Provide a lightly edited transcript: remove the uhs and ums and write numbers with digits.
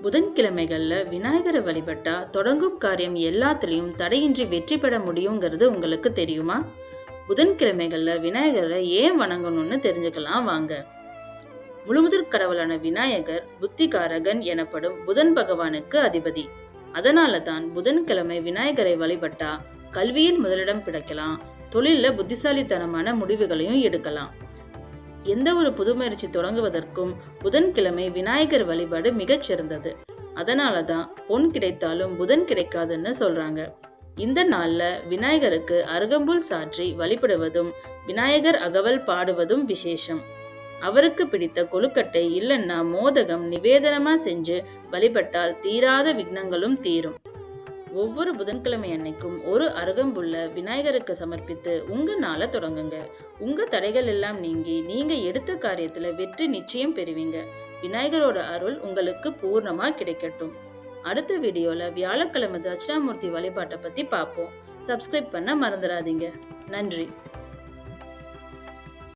புதன்கிழமைகள்ல விநாயகரை வழிபட்டா தொடங்கும் காரியம் எல்லாத்துலயும் தடையின்றி வெற்றி பெற முடியுங்கிறது உங்களுக்கு தெரியுமா? புதன்கிழமைகள்ல விநாயகரை ஏன் வணங்கணும்னு தெரிஞ்சுக்கலாம் வாங்க. முழுமுதற் கடவுளான விநாயகர் புத்திகாரகன் எனப்படும் புதன் பகவானுக்கு அதிபதி. அதனால தான் புதன்கிழமை விநாயகரை வழிபட்டா கல்வியில் முதலிடம் கிடைக்கலாம், தொழில புத்திசாலித்தனமான முடிவுகளையும் எடுக்கலாம். எந்த ஒரு புது முயற்சி தொடங்குவதற்கும் புதன்கிழமை விநாயகர் வழிபாடு மிகச் சிறந்தது. அதனாலதான் பொன் கிடைத்தாலும் புதன் கிடைக்காதுன்னு சொல்றாங்க. இந்த நாள்ல விநாயகருக்கு அருகம்புல் சாற்றி வழிபடுவதும் விநாயகர் அகவல் பாடுவதும் விசேஷம். அவருக்கு பிடித்த கொழுக்கட்டை இல்லைன்னா மோதகம் நிவேதனமா செஞ்சு வழிபட்டால் தீராத விக்னங்களும் தீரும். ஒவ்வொரு புதன்கிழமை அன்னைக்கும் ஒரு அருகம்புல்ல விநாயகருக்கு சமர்ப்பித்து உங்க நாளை தொடங்குங்க. உங்க தடைகள் எல்லாம் நீங்கி நீங்க எடுத்த காரியத்துல வெற்றி நிச்சயம் பெறுவீங்க. விநாயகரோட அருள் உங்களுக்கு பூர்ணமா கிடைக்கட்டும். அடுத்த வீடியோல வியாழக்கிழமை தட்சிணாமூர்த்தி வழிபாட்டை பத்தி பார்ப்போம். சப்ஸ்கிரைப் பண்ண மறந்துடாதீங்க. நன்றி.